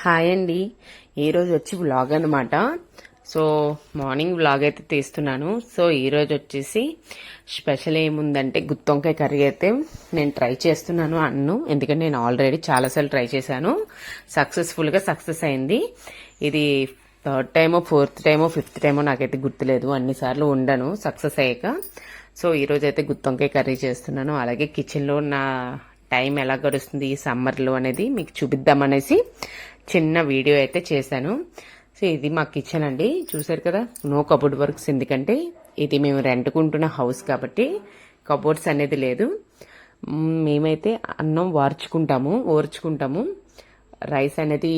Hi అండి. ఈరోజు వచ్చి వ్లాగ్ అనమాట. సో మార్నింగ్ వ్లాగ్ అయితే తీస్తున్నాను. సో ఈరోజు వచ్చేసి స్పెషల్ ఏముందంటే గుత్తొంకాయ కర్రీ అయితే నేను ట్రై చేస్తున్నాను ఎందుకంటే నేను ఆల్రెడీ చాలాసార్లు ట్రై చేశాను. సక్సెస్ అయింది. ఇది థర్డ్ టైమో ఫోర్త్ టైమో ఫిఫ్త్ టైమో నాకైతే గుర్తులేదు. అన్నిసార్లు ఉండను సక్సెస్ అయ్యాక. సో ఈరోజు అయితే గుత్తొంకాయ కర్రీ చేస్తున్నాను. అలాగే కిచెన్లో నా టైం ఎలా గడుస్తుంది ఈ సమ్మర్లో అనేది మీకు చూపిద్దామనేసి చిన్న వీడియో అయితే చేశాను. సో ఇది మా కిచెన్ అండి, చూసారు కదా. నో కబోర్డ్ వర్క్స్, ఎందుకంటే ఇది మేము రెంట్కుంటున్న హౌస్ కాబట్టి కబోర్డ్స్ అనేది లేదు. మేమైతే అన్నం ఓర్చుకుంటాము. రైస్ అనేది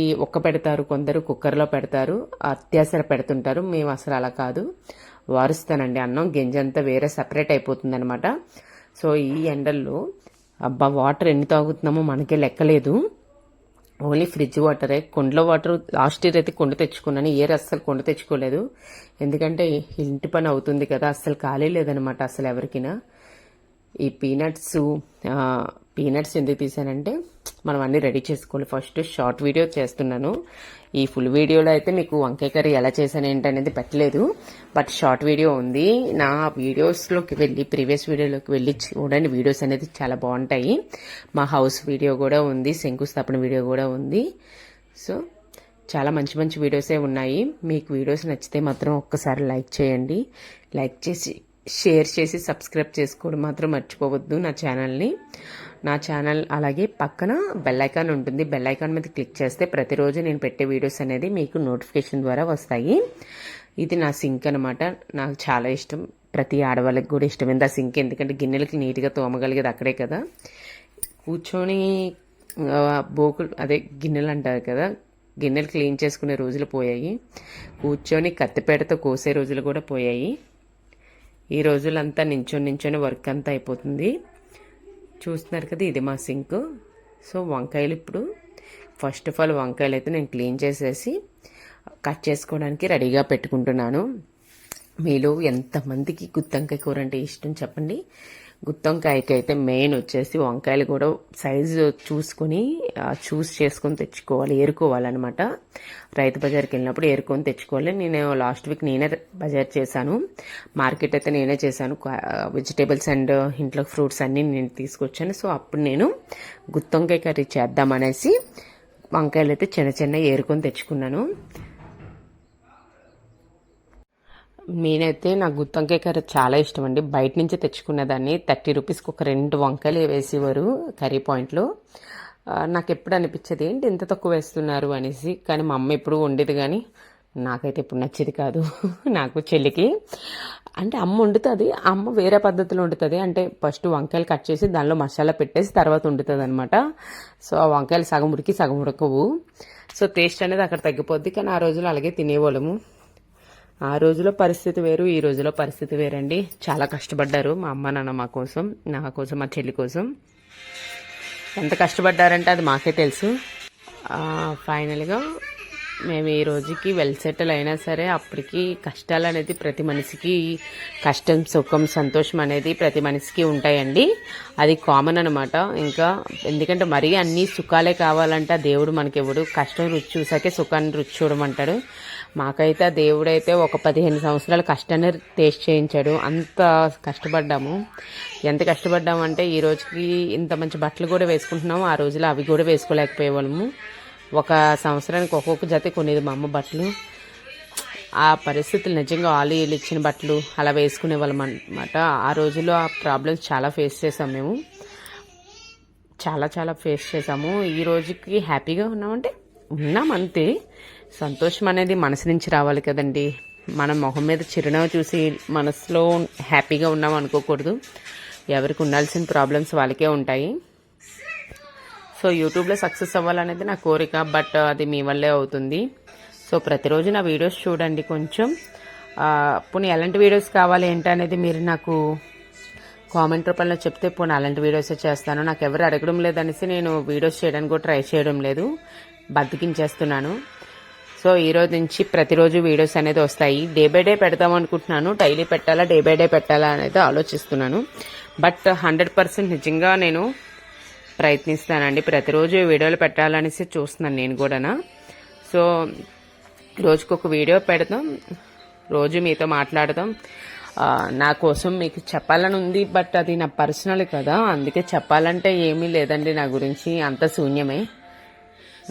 పెడతారు, కొందరు కుక్కర్లో పెడతారు, అత్యవసర పెడుతుంటారు. మేము అసలు అలా కాదు, వారుస్తానండి. అన్నం గింజంతా వేరే సపరేట్ అయిపోతుంది అనమాట. సో ఈ ఎండల్లో వాటర్ ఎన్ని తాగుతున్నామో మనకే లెక్కలేదు. ఓన్లీ ఫ్రిడ్జ్ వాటరే. కుండలో వాటర్ లాస్ట్ ఇయర్ అయితే కుండ తెచ్చుకున్నాను. ఇయర్ అస్సలు కుండ తెచ్చుకోలేదు, ఎందుకంటే ఇంటి పని అవుతుంది కదా. అస్సలు ఖాళీ లేదనమాట అసలు ఎవరికైనా. ఈ పీనట్స్ ఎందుకు తీసానంటే మనం అన్ని రెడీ చేసుకోవాలి. ఫస్ట్ షార్ట్ వీడియో చేస్తున్నాను. ఈ ఫుల్ వీడియోలో అయితే మీకు వంకాయ కర్రీ ఎలా చేశాను ఏంటనేది పెట్టలేదు, బట్ షార్ట్ వీడియో ఉంది. నా వీడియోస్లోకి వెళ్ళి ప్రీవియస్ వీడియోలోకి వెళ్ళి చూడండి, వీడియోస్ అనేది చాలా బాగుంటాయి. మా హౌస్ వీడియో కూడా ఉంది, శంకుస్థాపన వీడియో కూడా ఉంది. సో చాలా మంచి మంచి వీడియోసే ఉన్నాయి. మీకు వీడియోస్ నచ్చితే మాత్రం ఒక్కసారి లైక్ చేయండి. లైక్ చేసి షేర్ చేసి సబ్స్క్రైబ్ చేసుకోవడం మాత్రం మర్చిపోవద్దు నా ఛానల్. అలాగే పక్కన బెల్ ఐకాన్ ఉంటుంది. బెల్ ఐకాన్ మీద క్లిక్ చేస్తే ప్రతిరోజు నేను పెట్టే వీడియోస్ అనేది మీకు నోటిఫికేషన్ ద్వారా వస్తాయి. ఇది నా సింక్ అనమాట. నాకు చాలా ఇష్టం, ప్రతి ఆడవాళ్ళకి కూడా ఇష్టమైంది ఆ సింక్. ఎందుకంటే గిన్నెలకి నీట్గా తోమగలిగేది అక్కడే కదా. కూర్చొని గిన్నెలు అంటారు కదా, గిన్నెలు క్లీన్ చేసుకునే రోజులు పోయాయి. కూర్చొని కత్తిపేటతో కోసే రోజులు కూడా పోయాయి. ఈ రోజులంతా నించొని వర్క్ అంతా అయిపోతుంది. చూస్తున్నారు కదా, ఇది మా సింక్. సో వంకాయలు ఇప్పుడు ఫస్ట్ ఆఫ్ ఆల్ వంకాయలు అయితే నేను క్లీన్ చేసేసి కట్ చేసుకోవడానికి రెడీగా పెట్టుకుంటున్నాను. మీలో ఎంతమందికి గుత్తొంకాయ కూర అంటే ఇష్టం చెప్పండి. గుత్తొంకాయకి అయితే మెయిన్ వచ్చేసి వంకాయలు కూడా సైజు చూస్ చేసుకొని తెచ్చుకోవాలి, ఏరుకోవాలన్నమాట. రైతు బజార్కి వెళ్ళినప్పుడు ఏరుకొని తెచ్చుకోవాలి. నేను లాస్ట్ వీక్ నేనే బజార్ చేశాను, మార్కెట్ అయితే నేనే చేశాను. వెజిటేబుల్స్ అండ్ ఇంట్లో ఫ్రూట్స్ అన్నీ నేను తీసుకొచ్చాను. సో అప్పుడు నేను గుత్తొంకాయ కర్రీ చేద్దామనేసి వంకాయలు అయితే చిన్న ఏరుకొని తెచ్చుకున్నాను. నేనైతే నాకు గుత్తొంకాయ కర్రీ చాలా ఇష్టం అండి. బయట నుంచి తెచ్చుకునేదాన్ని. 30 రూపీస్కి ఒక 2 వంకాయలు వేసేవారు కర్రీ పాయింట్లో. నాకు ఎప్పుడు అనిపించేది ఏంటి ఇంత తక్కువ వేస్తున్నారు అనేసి. కానీ మా అమ్మ ఎప్పుడు వండేది, కానీ నాకైతే ఎప్పుడు నచ్చేది కాదు. నాకు చెల్లికి అంటే అమ్మ వండుతుంది, అమ్మ వేరే పద్ధతిలో వండుతుంది. అంటే ఫస్ట్ వంకాయలు కట్ చేసి దానిలో మసాలా పెట్టేసి తర్వాత వండుతుంది అనమాట. సో ఆ వంకాయలు సగం ఉడికి సగం ఉడకవు. సో టేస్ట్ అనేది అక్కడ తగ్గిపోద్ది. కానీ ఆ రోజులు అలాగే తినేవాళ్ళము. ఆ రోజులో పరిస్థితి వేరు, ఈ రోజులో పరిస్థితి వేరండి. చాలా కష్టపడ్డారు మా అమ్మ నాన్న మా కోసం, నా కోసం, మా చెల్లి కోసం. ఎంత కష్టపడ్డారంటే అది మాకే తెలుసు. ఫైనల్గా మేము ఈ రోజుకి వెల్ సెటిల్ అయినా సరే అప్పటికి కష్టాలు అనేది ప్రతి మనిషికి, కష్టం సుఖం సంతోషం అనేది ప్రతి మనిషికి ఉంటాయండి. అది కామన్ అనమాట. ఇంకా ఎందుకంటే మరీ అన్ని సుఖాలే కావాలంటే దేవుడు మనకివ్వడు. కష్టం రుచి చూసాకే సుఖాన్ని రుచి చూడమంటాడు. మాకైతే ఆ దేవుడైతే ఒక 15 సంవత్సరాల కష్టాన్ని టేస్ట్ చేయించాడు. అంత కష్టపడ్డాము. ఎంత కష్టపడ్డాము అంటే ఈ రోజుకి ఇంత మంచి బట్టలు కూడా వేసుకుంటున్నాము. ఆ రోజులో అవి కూడా వేసుకోలేకపోయేవాళ్ళము. ఒక సంవత్సరానికి ఒక్కొక్క జత కొనేది మా అమ్మ బట్టలు. ఆ పరిస్థితులు నిజంగా వాళ్ళు వీళ్ళు ఇచ్చిన బట్టలు అలా వేసుకునే వాళ్ళం అనమాట. ఆ రోజుల్లో ఆ ప్రాబ్లమ్స్ చాలా ఫేస్ చేసాము మేము. చాలా ఫేస్ చేసాము. ఈ రోజుకి హ్యాపీగా ఉన్నామంటే ఉన్నాం అంతే. సంతోషం అనేది మనసు నుంచి రావాలి కదండి. మన మొహం మీద చిరునవ్వు చూసి మనసులో హ్యాపీగా ఉన్నాం అనుకోకూడదు. ఎవరికి ఉండాల్సిన ప్రాబ్లమ్స్ వాళ్ళకే ఉంటాయి. సో యూట్యూబ్లో సక్సెస్ అవ్వాలనేది నా కోరిక, బట్ అది మీ వల్లే అవుతుంది. సో ప్రతిరోజు నా వీడియోస్ చూడండి. కొంచెం పోనీ ఎలాంటి వీడియోస్ కావాలి ఏంటనేది మీరు నాకు కామెంట్ రూపంలో చెప్తే పోనీ అలాంటి వీడియోసే చేస్తాను. నాకు ఎవరు అడగడం లేదనేసి నేను వీడియోస్ చేయడానికి కూడా ట్రై చేయడం లేదు, బతికించేస్తున్నాను. సో ఈ రోజు నుంచి ప్రతిరోజు వీడియోస్ అనేది వస్తాయి. డే బై డే పెడదాం అనుకుంటున్నాను. డైలీ పెట్టాలా, డే బై డే పెట్టాలా అనేది ఆలోచిస్తున్నాను. బట్ 100% నిజంగా నేను ప్రయత్నిస్తానండి. ప్రతిరోజు వీడియోలు పెట్టాలనేసి చూస్తున్నాను నేను కూడానా. సో రోజుకొక వీడియో పెడతాం, రోజు మీతో మాట్లాడదాం. నా కోసం మీకు చెప్పాలని ఉంది, బట్ అది నా పర్సనల్ కదా, అందుకే చెప్పాలంటే ఏమీ లేదండి. నా గురించి అంత శూన్యమే.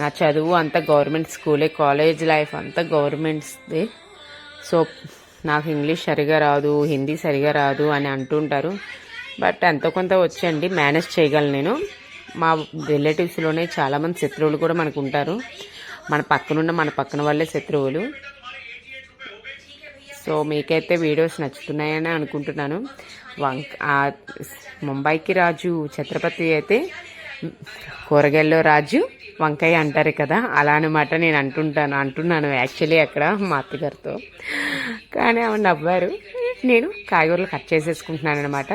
నా చదువు అంతా గవర్నమెంట్ స్కూలే, కాలేజ్ లైఫ్ అంతా గవర్నమెంట్స్దే. సో నాకు ఇంగ్లీష్ సరిగా రాదు, హిందీ సరిగా రాదు అని అంటుంటారు, బట్ ఎంతో కొంత వచ్చండి, మేనేజ్ చేయగలను నేను. మా రిలేటివ్స్లోనే చాలామంది శత్రువులు కూడా మనకు ఉంటారు. మన పక్కన వాళ్ళే శత్రువులు. సో మీకైతే వీడియోస్ నచ్చుతున్నాయని అనుకుంటున్నాను. ముంబైకి రాజు ఛత్రపతి అయితే కూరగాయల్లో రాజు వంకాయ అంటారు కదా, అలా అనమాట. నేను అంటున్నాను యాక్చువల్లీ అక్కడ మా అత్తగారితో, కానీ ఆమె నవ్వారు. నేను కాయగూరలు కట్ చేసేసుకుంటున్నాను అనమాట.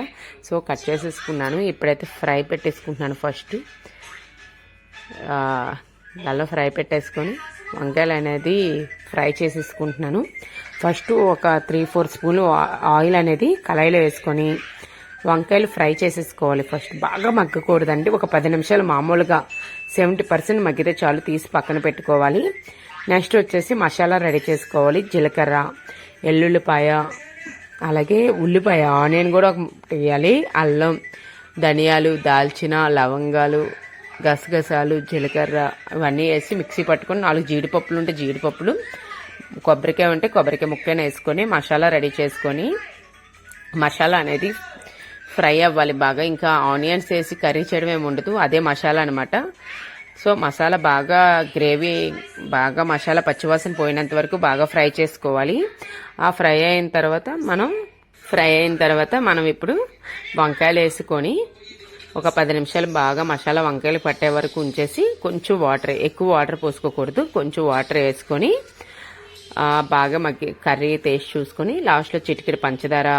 సో కట్ చేసేసుకున్నాను. ఇప్పుడైతే ఫ్రై పెట్టేసుకుంటున్నాను. ఫస్ట్ దానిలో ఫ్రై పెట్టేసుకొని వంకాయలు అనేది ఫ్రై చేసేసుకుంటున్నాను. ఫస్ట్ ఒక 3-4 స్పూన్లు ఆయిల్ అనేది కళాయిలో వేసుకొని వంకాయలు ఫ్రై చేసేసుకోవాలి. ఫస్ట్ బాగా మగ్గకూడదండి, ఒక 10 నిమిషాలు మామూలుగా 70% మగ్గితే చాలు, తీసి పక్కన పెట్టుకోవాలి. నెక్స్ట్ వచ్చేసి మసాలా రెడీ చేసుకోవాలి. జీలకర్ర, ఎల్లుల్లిపాయ, అలాగే ఉల్లిపాయ, ఆనియన్ కూడా వేయాలి. అల్లం, ధనియాలు, దాల్చిన, లవంగాలు, గసగసాలు, జీలకర్ర ఇవన్నీ వేసి మిక్సీ పట్టుకొని 4 జీడిపప్పులు ఉంటే జీడిపప్పులు, కొబ్బరికాయ ఉంటే కొబ్బరికాయ ముక్కని వేసుకొని మసాలా రెడీ చేసుకొని, మసాలా అనేది ఫ్రై అవ్వాలి బాగా. ఇంకా ఆనియన్స్ వేసి కర్రీ చేయడం ఏమి ఉండదు, అదే మసాలా అనమాట. సో మసాలా బాగా గ్రేవీ బాగా మసాలా పచ్చివాసన పోయినంత వరకు బాగా ఫ్రై చేసుకోవాలి. ఆ ఫ్రై అయిన తర్వాత మనం ఇప్పుడు వంకాయలు వేసుకొని ఒక 10 నిమిషాలు బాగా మసాలా వంకాయలు పట్టే వరకు ఉంచేసి, కొంచెం వాటర్, ఎక్కువ వాటర్ పోసుకోకూడదు, కొంచెం వాటర్ వేసుకొని బాగా కర్రీ టేస్ట్ చూసుకొని లాస్ట్లో చిటికెడు పంచదార,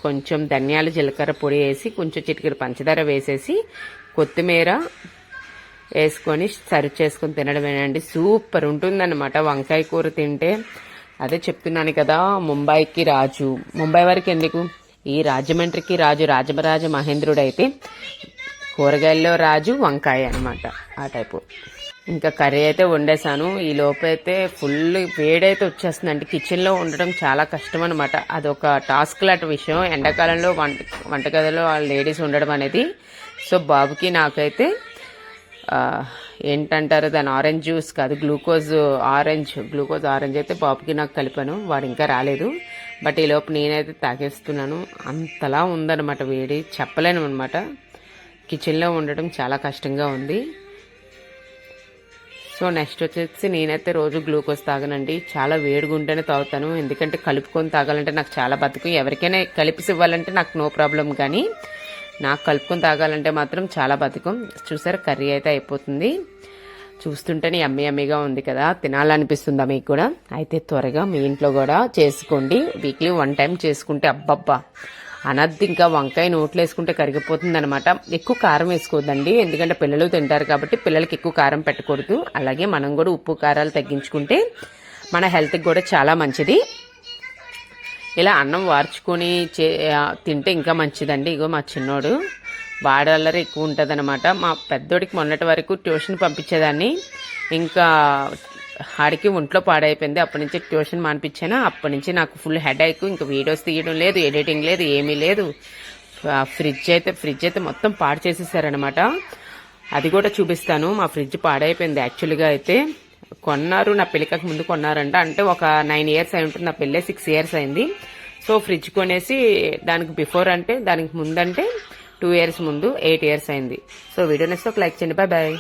కొంచెం ధనియాలు జీలకర్ర పొడి వేసి కొంచెం చిటికెడు పంచదార వేసేసి కొత్తిమీర వేసుకొని సర్వ్ చేసుకొని తినడమేనండి. సూపర్ ఉంటుందన్నమాట వంకాయ కూర తింటే. అదే చెప్తున్నాను కదా, ముంబైకి రాజు, ముంబై వరకు ఎందుకు, ఈ రాజమండ్రికి రాజు రాజరాజ మహేంద్రుడు అయితే కూరగాయల్లో రాజు వంకాయ అనమాట, ఆ టైపు. ఇంకా కర్రీ అయితే వండేసాను. ఈ లోపైతే ఫుల్ వేడైతే వచ్చేస్తుందండి. కిచెన్లో ఉండడం చాలా కష్టం అనమాట, అదొక టాస్క్ లాంటి విషయం ఎండాకాలంలో వంటగదిలో లేడీస్ ఉండడం అనేది. సో బాబుకి నాకైతే ఏంటంటారు దాని, ఆరెంజ్ జ్యూస్ కాదు, గ్లూకోజ్ ఆరెంజ్ అయితే బాబుకి నాకు కలిపాను. వాడు ఇంకా రాలేదు, బట్ ఈ లోపు నేనైతే తాగేస్తున్నాను. అంతలా ఉందన్నమాట వేడి, చెప్పలేను అనమాట. కిచెన్లో ఉండడం చాలా కష్టంగా ఉంది. సో నెక్స్ట్ వచ్చేసి నేనైతే రోజు గ్లూకోజ్ తాగనండి, చాలా వేడిగా ఉంటేనే తాగుతాను. ఎందుకంటే కలుపుకొని తాగాలంటే నాకు చాలా బతుకు. ఎవరికైనా కలిపిసి ఇవ్వాలంటే నాకు నో ప్రాబ్లం, కానీ నాకు కలుపుకొని తాగాలంటే మాత్రం చాలా బతుకం. చూసారు కర్రీ అయితే అయిపోతుంది. చూస్తుంటేనే యమ్మీగా ఉంది కదా, తినాలనిపిస్తుందా మీకు కూడా? అయితే త్వరగా మీ ఇంట్లో కూడా చేసుకోండి. వీక్లీ 1 టైం చేసుకుంటే అబ్బబ్బా అనద్దు. ఇంకా వంకాయ నోట్లో వేసుకుంటే కరిగిపోతుంది అనమాట. ఎక్కువ కారం వేసుకోవద్దండి, ఎందుకంటే పిల్లలు తింటారు కాబట్టి పిల్లలకి ఎక్కువ కారం పెట్టకూడదు. అలాగే మనం కూడా ఉప్పు కారాలు తగ్గించుకుంటే మన హెల్త్కి కూడా చాలా మంచిది. ఇలా అన్నం వార్చుకొని తింటే ఇంకా మంచిదండి. ఇగో మా చిన్నోడు వాడల్లరి ఎక్కువ ఉంటుంది అనమాట. మా పెద్దోడికి మొన్నటి వరకు ట్యూషన్ పంపించేదాన్ని, ఇంకా ఆడికి ఒంట్లో పాడైపోయింది. అప్పటి నుంచి ట్యూషన్ మానిపించాను. అప్పటి నుంచి నాకు ఫుల్ హెడేక్, ఇంకా వీడియోస్ తీయడం లేదు, ఎడిటింగ్ లేదు, ఏమీ లేదు. ఫ్రిడ్జ్ అయితే మొత్తం పాడు చేసేసారనమాట. అది కూడా చూపిస్తాను. మా ఫ్రిడ్జ్ పాడైపోయింది యాక్చువల్గా. అయితే కొన్నారు, నా పెళ్ళికి ముందు కొన్నారంట. అంటే ఒక 9 ఇయర్స్ అయి ఉంటుంది, నా పెళ్ళే 6 ఇయర్స్ అయింది. సో ఫ్రిడ్జ్ కొనేసి దానికి బిఫోర్ అంటే దానికి ముందంటే 2 ఇయర్స్ ముందు 8 ఇయర్స్ అయింది. సో వీడియో నెక్స్ట్ ఒక లైక్ చేయండి. బాయ్.